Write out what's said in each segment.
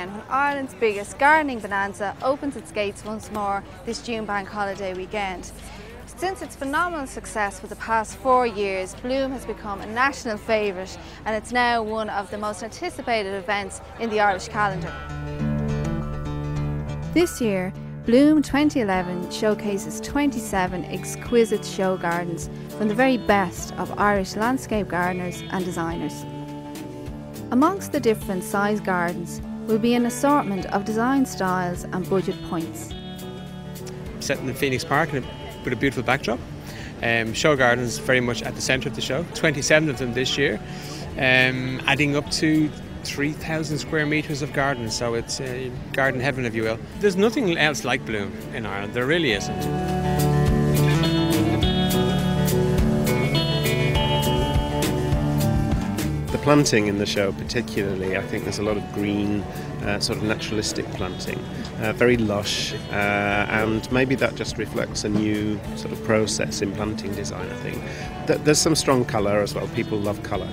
again when Ireland's biggest gardening bonanza opens its gates once more this June bank holiday weekend. Since its phenomenal success for the past 4 years, Bloom has become a national favourite and it's now one of the most anticipated events in the Irish calendar. This year, Bloom 2011 showcases 27 exquisite show gardens from the very best of Irish landscape gardeners and designers. Amongst the different size gardens will be an assortment of design styles and budget points. Set in Phoenix Park with a beautiful backdrop. Show gardens very much at the centre of the show, 27 of them this year, adding up to 3,000 square metres of garden, so it's garden heaven if you will. There's nothing else like Bloom in Ireland, there really isn't. The planting in the show particularly, I think there's a lot of green, sort of naturalistic planting, very lush, and maybe that just reflects a new sort of process in planting design, I think. There's some strong colour as well, people love colour.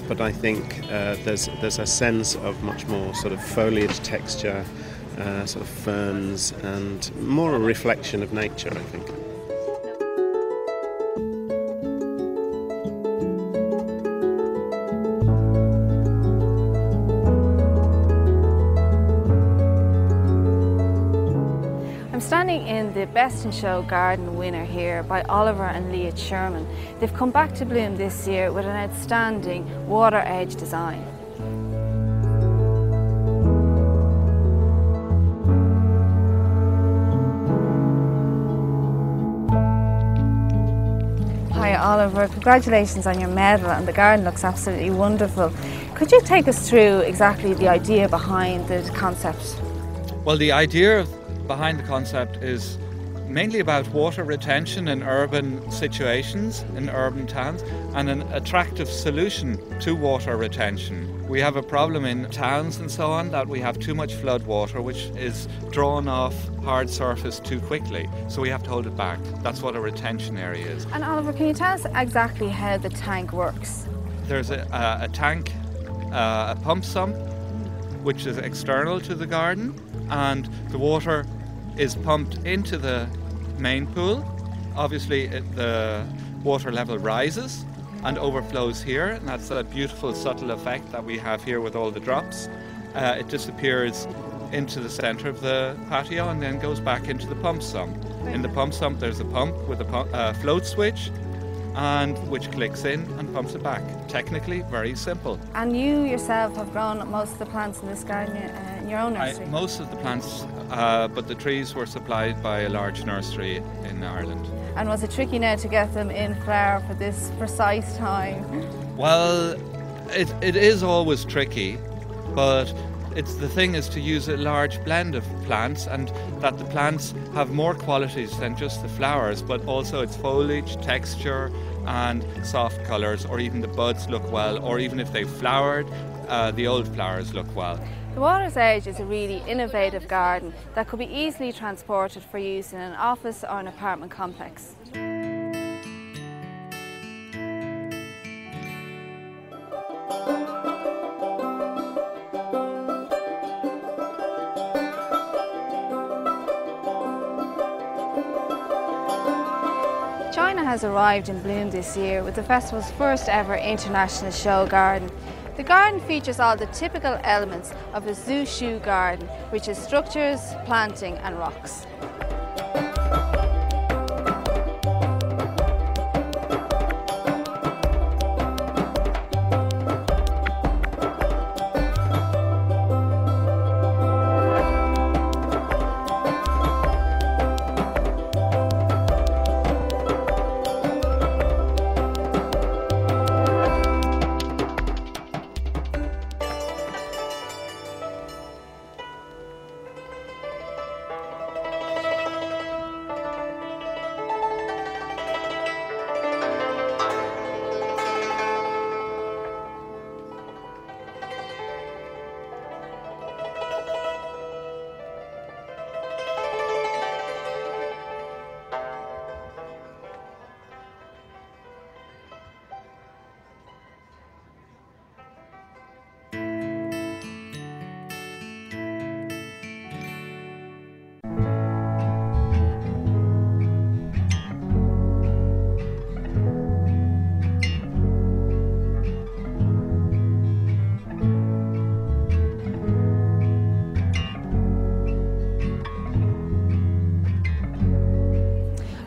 But I think there's a sense of much more sort of foliage texture, sort of ferns, and more a reflection of nature, I think. I'm standing in the Best in Show Garden winner here by Oliver and Leah Sherman. They've come back to Bloom this year with an outstanding water edge design. Hi Oliver, congratulations on your medal and the garden looks absolutely wonderful. Could you take us through exactly the idea behind the concept? Well, the idea behind the concept is mainly about water retention in urban situations, in urban towns, and an attractive solution to water retention. We have a problem in towns and so on that we have too much flood water which is drawn off hard surface too quickly, so we have to hold it back. That's what a retention area is. And Oliver, can you tell us exactly how the tank works? There's a tank, a pump sump, which is external to the garden, and the water is pumped into the main pool. Obviously the water level rises and overflows here, and that's that beautiful subtle effect that we have here with all the drops. It disappears into the centre of the patio and then goes back into the pump sump. In the pump sump there's a pump with a float switch, and which clicks in and pumps it back. Technically very simple. And you yourself have grown most of the plants in this garden in your own nursery? Most of the plants, but the trees were supplied by a large nursery in Ireland. And was it tricky now to get them in flower for this precise time? Well, it is always tricky, but the thing is to use a large blend of plants, and that the plants have more qualities than just the flowers, but also its foliage, texture and soft colours, or even the buds look well, or even if they've flowered, the old flowers look well. The Water's Edge is a really innovative garden that could be easily transported for use in an office or an apartment complex. China has arrived in Bloom this year with the festival's first ever international show garden. The garden features all the typical elements of a zoo shoe garden, which is structures, planting and rocks.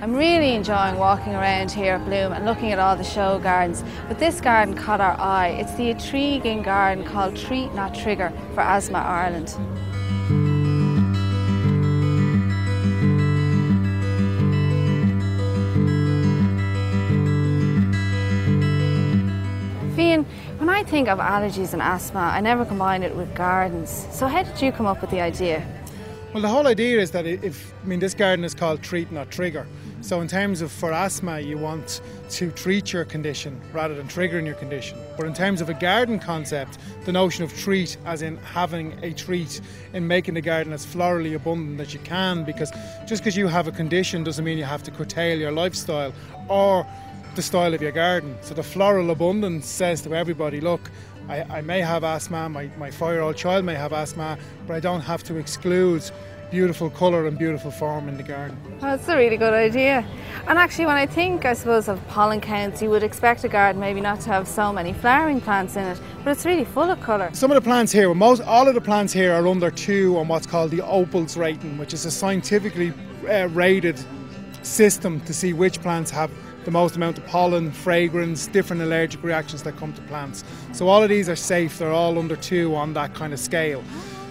I'm really enjoying walking around here at Bloom and looking at all the show gardens, but this garden caught our eye. It's the intriguing garden called Treat Not Trigger for Asthma Ireland. Fian, when I think of allergies and asthma, I never combine it with gardens. So how did you come up with the idea? Well, the whole idea is that this garden is called Treat Not Trigger. So in terms of for asthma, you want to treat your condition rather than triggering your condition. But in terms of a garden concept, the notion of treat, as in having a treat, in making the garden as florally abundant as you can, because just because you have a condition doesn't mean you have to curtail your lifestyle or the style of your garden. So the floral abundance says to everybody, look, I may have asthma, my 4-year-old child may have asthma, but I don't have to exclude beautiful colour and beautiful form in the garden. That's a really good idea. And actually, when I think, I suppose, of pollen counts, you would expect a garden maybe not to have so many flowering plants in it, but it's really full of colour. Some of the plants here, all of the plants here are under 2 on what's called the Opals rating, which is a scientifically rated system to see which plants have the most amount of pollen, fragrance, different allergic reactions that come to plants. So all of these are safe, they're all under 2 on that kind of scale.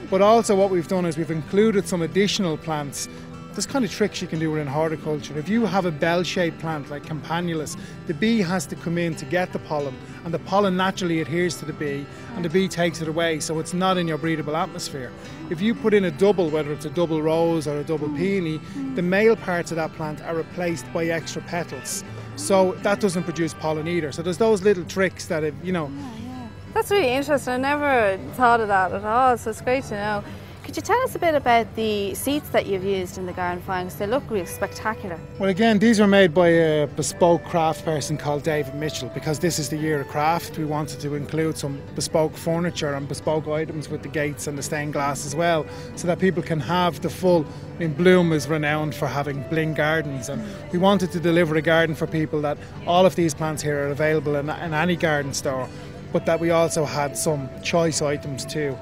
But also what we've done is we've included some additional plants. There's kind of tricks you can do within horticulture. If you have a bell-shaped plant like campanulus, the bee has to come in to get the pollen, and the pollen naturally adheres to the bee, and the bee takes it away, so it's not in your breathable atmosphere. If you put in a double, whether it's a double rose or a double peony, the male parts of that plant are replaced by extra petals. So that doesn't produce pollen either. So there's those little tricks that, That's really interesting. I never thought of that at all, so it's great to know. Could you tell us a bit about the seats that you've used in the garden find? Because they look really spectacular. Well, again, these were made by a bespoke craft person called David Mitchell. Because this is the year of craft, we wanted to include some bespoke furniture and bespoke items with the gates and the stained glass as well, so that people can have the full. Bloom is renowned for having bling gardens, and we wanted to deliver a garden for people that all of these plants here are available in any garden store, but that we also had some choice items too.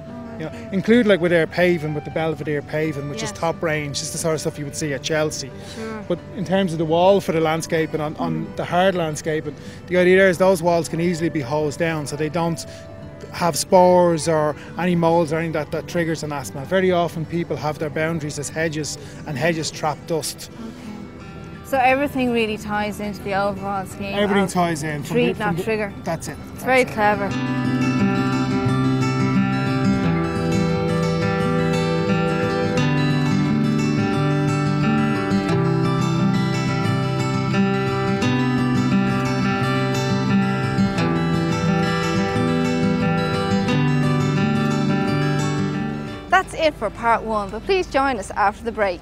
Include like with our paving, with the Belvedere paving, which is top range. It's the sort of stuff you would see at Chelsea. Sure. But in terms of the wall for the landscaping, on the hard landscaping, the idea there is those walls can easily be hosed down so they don't have spores or any moulds or anything that triggers an asthma. Very often people have their boundaries as hedges, and hedges trap dust. Okay. So everything really ties into the overall scheme. Everything ties in. Treat, not trigger. That's it. It's very clever. That's it for part 1, but please join us after the break.